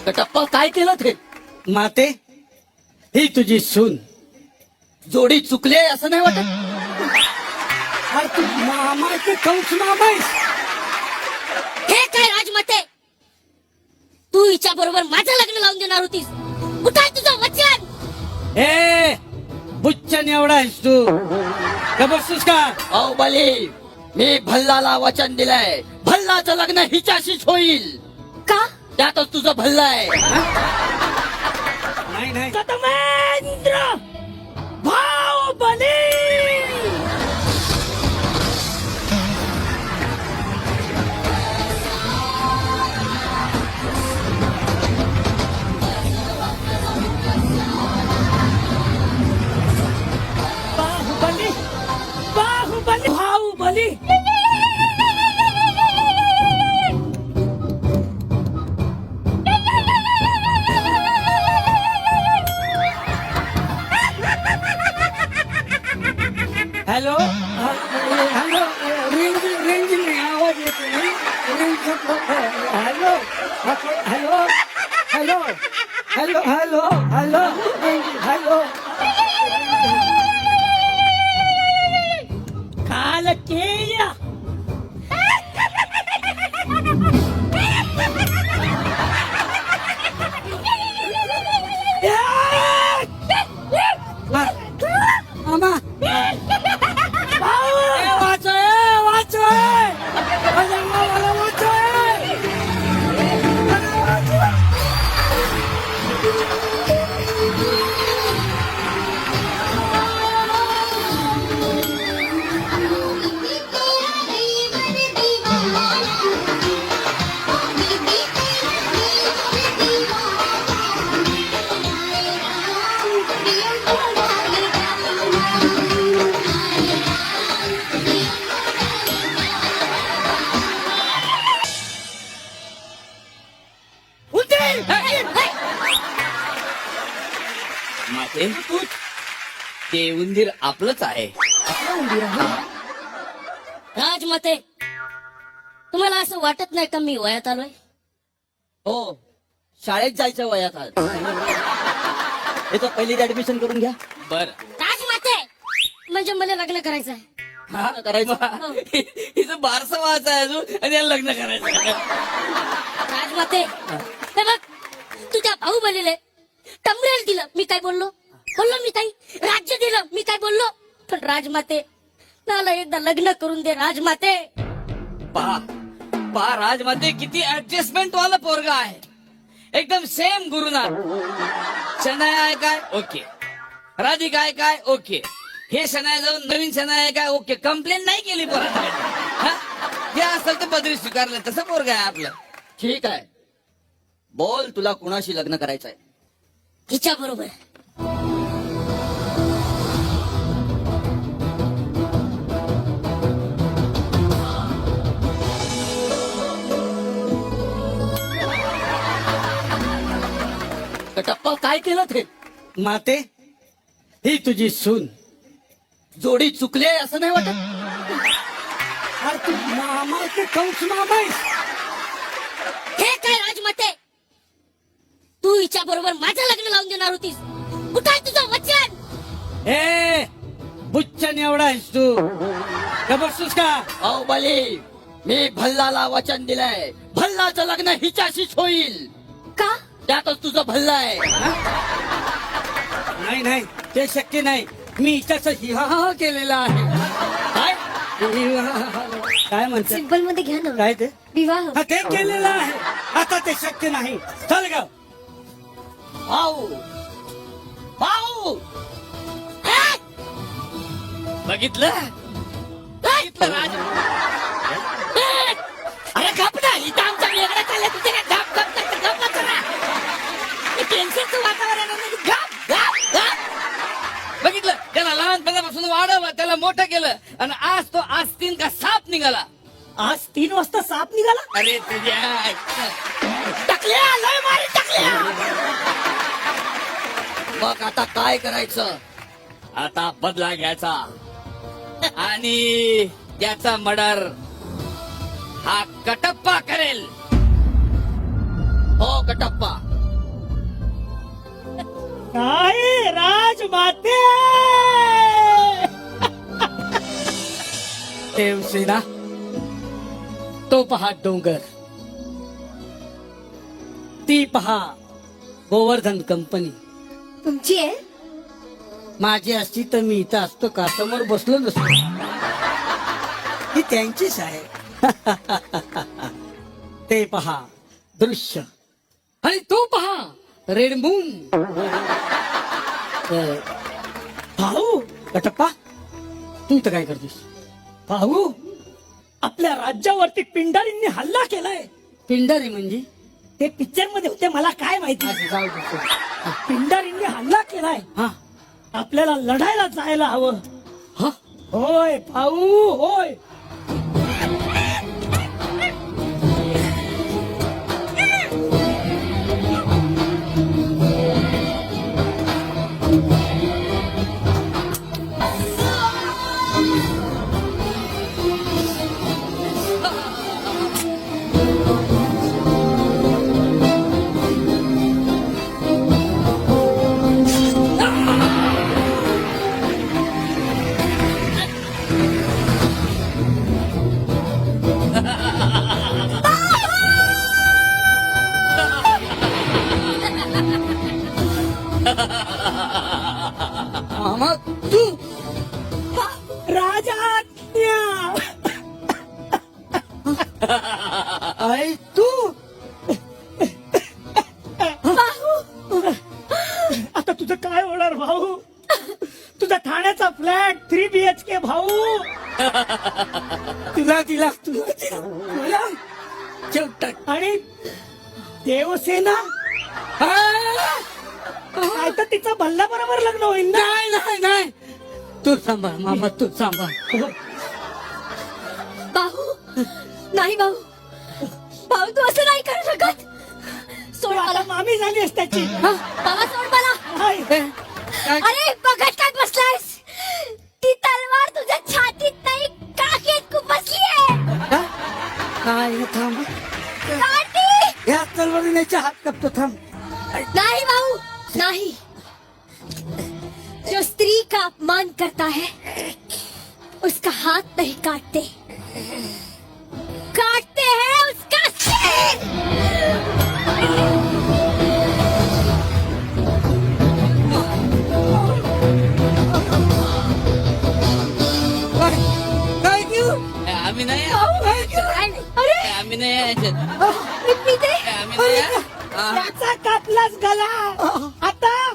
कटप्पा काय केलं ते? माते ही तुझी सून. जोडी चुकले असं नाही वाटत? अरे तू मामाचे कंस मामा आहेस. हे काय राजमाते, तू हिच्या बरोबर माझं लग्न लावून देणार होतीस. कुठं आहे तुझं वचन? ए बुच्चन एवढा आहेस तू का बसतोस का? बाहुबली, मी भल्लाला वचन दिलंय, भल्लाचं लग्न हिच्याशीच होईल. का? त्यातच तुझं भल्ला आहे. नाही नाही कदमेंद्र Baahubali. Baahubali Baahubali Baahubali. Hello hello range range नाही, आवाज येतो नाही. Range hello hello hello hello hello hello hello. काल केल्या मामा वाचोय वाचोय मला वाचोय. माते, ते उंदीर आपलंच आहे. राजमाते, तुम्हाला असं वाटत नाही का मी वयात आलोय? हो, शाळेत जायच्या वयात आज. हे तर पहिलीच ऍडमिशन करून घ्या. बर राजमाते, म्हणजे मला लग्न करायचं आहे. करायचं. हिचं बारसं व्हायचं आहे अजून आणि याला लग्न करायचं. राजमाते, हे बघ, तुझ्या बाहुबलीले टमरेल दिलं, मी काय बोललो? मी काही राज्य दिलं, मी काय बोललो? पण राजमाते, मला एकदा लग्न करून दे राजमाते. पहा राजमाते, किती ऍडजस्टमेंट वाला पोरगा आहे. एकदम सेम गुरुनाथ. शनाया आहे काय? ओके. राधिका आहे काय? ओके. हे शनाया जाऊन नवीन शनाया आहे काय? ओके. कंप्लेंट नाही केली पोराकडे. हे असेल तर पदरी स्वीकारलं, तसं पोरगा आहे आपलं. ठीक आहे, बोल, तुला कुणाशी लग्न करायचंय? हिच्या बरोबर. कटप्पा काय केलं ते? माते ही तुझी सून. जोडी चुकले असं नाही वाटत? अरे तू मामाचे कंस मामा आहेस. हे काय राजमाते, तू हिच्या बरोबर माझं लग्न लावून देणार होतीस. कुठं आहे तुझं वचन? ए बुच्चन एवढा आहेस तू का बसतोस का? बाहुबली, मी भल्लाला वचन दिलंय, भल्लाचं लग्न हिच्याशीच होईल. का? त्यातच तुझं भल्ला आहे. नाही नाही ते शक्य नाही. मी हिच्याचा विवाह केलेला आहे. काय? काय म्हणतात? सिंपल मध्ये घ्या ना. काय ते? विवाह. हा ते केलेलं आहे. आता ते शक्य नाही. चल ग. भाऊ भाऊ, बघितलं बघितलं राज. अरे गप ना, इथं आमचा वेगळा चाललाय, तुझे काय गप गप गप गप गप करा. टेन्शनचं वातावरण आहे ना, गप गप गप. बघितलं, त्याला लहानपणापासून वाढवलं, त्याला मोठं केलं, आणि आज तो आस्तीन का साप निघाला. आज 3 वाजता साप निघाला. अरे तुझ्या टाकल्या, लय मारी टाकल्या. मग आता काय करायचं? आता बदला घ्यायचा आणि त्याचा मर्डर हा कटप्पा करेल. हो कटप्पा, काय राजमाते देवसेना तो पहा डोंगर, ती पहा गोवर्धन कंपनी. तुमची आहे? माझी असती तर मी इथं असतो का, समोर बसलो नसतो. ही त्यांचीच आहे. ते पहा दृश्य, आणि तो पहा रेड मून. भाऊ कटप्पा, तू इथं काय करतोस? भाऊ, आपल्या राज्यावरती पिंडारींनी हल्ला केलाय. पिंडारी म्हणजे? ते पिक्चर मध्ये होते, मला काय माहिती. पिंडारींनी हल्ला केलाय. हा, आपल्याला लढायला जायला हवं. हा, होय भाऊ होय. मामा तू राजा आई तू आता तुझं काय होणार भाऊ? तुझा ठाण्याचा फ्लॅट 3 BHK भाऊ. तुला दिला तुला शेवटात. आणि देवसेना काय तर तिचं भल्ला बरोबर लग्न होईल ना. नाही नाही नाही, तू सांभाळ मामा, तू सांभाळ. भाऊ नाही, भाऊ भाऊ तू असं नाही करू शकत. सोड मला. मामी झाली असते त्याची. बाबा सोड मला. अरे बघत काय बसलायस? ती तलवार तुझ्या छातीत नाही, काखेत खुपसली आहे. काय थांब, काठी. या तलवारीने हात कापतो. थांब. नहीं भाऊ नहीं, जो स्त्री का अपमान करता है उसका हाथ नहीं काटते, काटते हैं उसका सिर. काय क्यू? आम्ही नाही अरे आम्ही नाही याच्यात. मी ते आम्ही नाही त्याचा कापलाच गला. आता